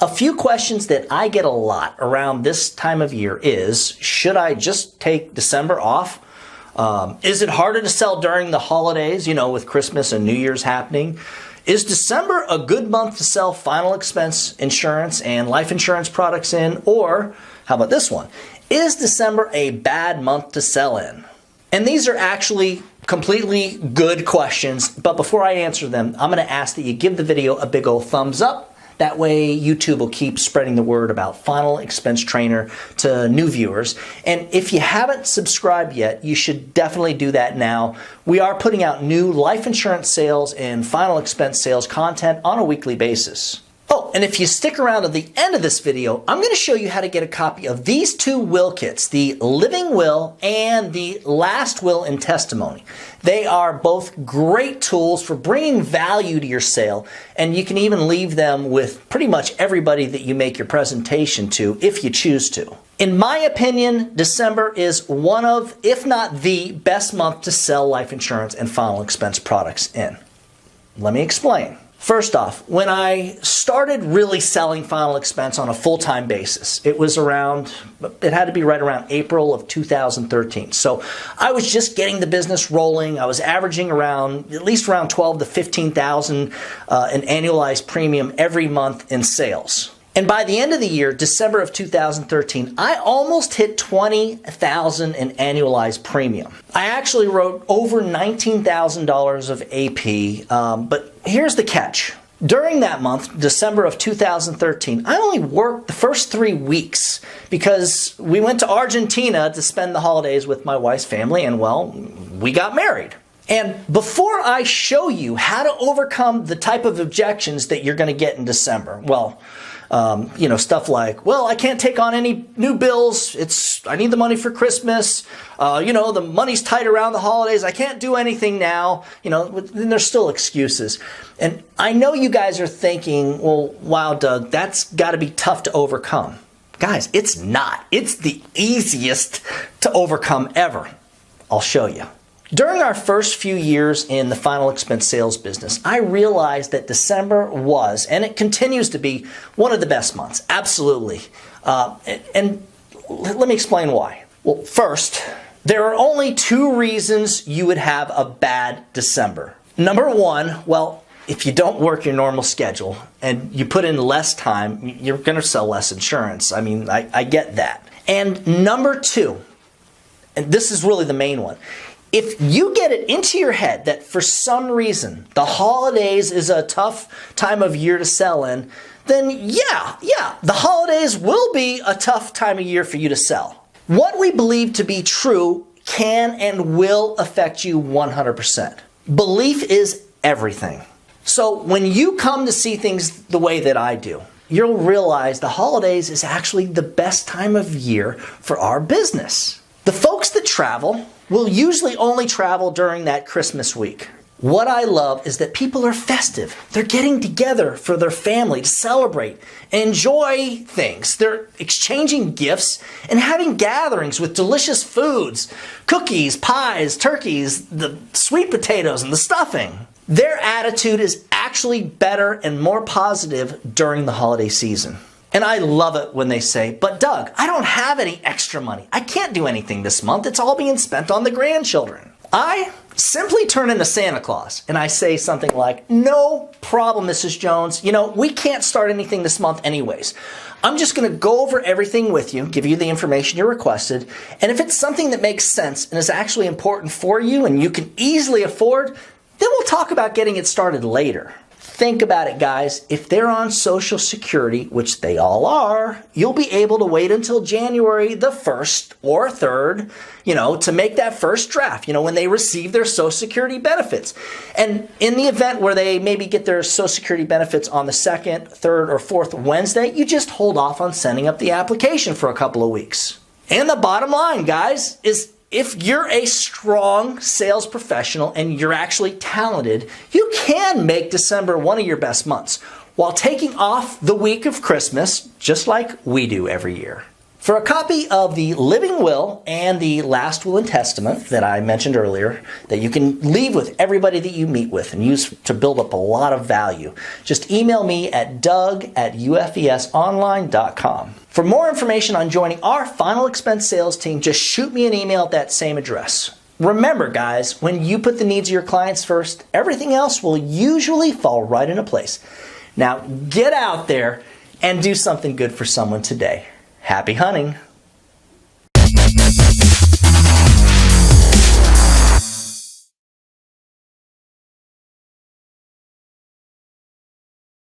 A few questions that I get a lot around this time of year is, should I just take December off? Is it harder to sell during the holidays, with Christmas and New Year's happening? Is December a good month to sell final expense insurance and life insurance products in? Or how about this one? Is December a bad month to sell in? And these are actually completely good questions, but before I answer them, I'm going to ask that you give the video a big old thumbs up. That way YouTube will keep spreading the word about Final Expense Trainer to new viewers. And if you haven't subscribed yet, you should definitely do that now. We are putting out new life insurance sales and final expense sales content on a weekly basis. Oh, and if you stick around to the end of this video, I'm going to show you how to get a copy of these two will kits, the Living Will and the Last Will and Testimony. They are both great tools for bringing value to your sale, and you can even leave them with pretty much everybody that you make your presentation to if you choose to. In my opinion, December is one of, if not the best month to sell life insurance and final expense products in. Let me explain. First off, when I started really selling final expense on a full-time basis, it had to be right around April of 2013. So I was just getting the business rolling. I was averaging at least around 12 to 15,000 in annualized premium every month in sales. And by the end of the year, December of 2013, I almost hit 20,000 in annualized premium. I actually wrote over $19,000 of AP, but here's the catch. During that month, December of 2013, I only worked the first 3 weeks because we went to Argentina to spend the holidays with my wife's family, and well, we got married. And before I show you how to overcome the type of objections that you're going to get in December, well, stuff like, well, I can't take on any new bills. I need the money for Christmas. The money's tight around the holidays. I can't do anything now. Then there's still excuses. And I know you guys are thinking, well, wow, Doug, that's got to be tough to overcome. Guys, it's not. It's the easiest to overcome ever. I'll show you. During our first few years in the final expense sales business, I realized that December was, and it continues to be, one of the best months. Absolutely. And let me explain why. Well, first, there are only 2 reasons you would have a bad December. Number one, well, if you don't work your normal schedule and you put in less time, you're going to sell less insurance. I mean, I get that. And number 2, and this is really the main one, if you get it into your head that for some reason the holidays is a tough time of year to sell in, then yeah, the holidays will be a tough time of year for you to sell. What we believe to be true can and will affect you 100%. Belief is everything. So when you come to see things the way that I do, you'll realize the holidays is actually the best time of year for our business. The folks that travel will usually only travel during that Christmas week. What I love is that people are festive. They're getting together for their family to celebrate and enjoy things. They're exchanging gifts and having gatherings with delicious foods, cookies, pies, turkeys, the sweet potatoes, and the stuffing. Their attitude is actually better and more positive during the holiday season. And I love it when they say, but Doug, I don't have any extra money. I can't do anything this month. It's all being spent on the grandchildren. I simply turn into Santa Claus and I say something like, no problem, Mrs. Jones. We can't start anything this month anyways. I'm just going to go over everything with you, give you the information you requested, and if it's something that makes sense and is actually important for you and you can easily afford, then we'll talk about getting it started later. Think about it, guys. If they're on Social Security, which they all are, you'll be able to wait until January the 1st or 3rd, to make that first draft, when they receive their Social Security benefits. And in the event where they maybe get their Social Security benefits on the 2nd, 3rd, or 4th Wednesday, you just hold off on sending up the application for a couple of weeks. And the bottom line, guys, is if you're a strong sales professional and you're actually talented, you can make December one of your best months while taking off the week of Christmas, just like we do every year. For a copy of the Living Will and the Last Will and Testament that I mentioned earlier, that you can leave with everybody that you meet with and use to build up a lot of value, just email me at doug@ufesonline.com. For more information on joining our final expense sales team, just shoot me an email at that same address. Remember, guys, when you put the needs of your clients first, everything else will usually fall right into place. Now, get out there and do something good for someone today. Happy hunting!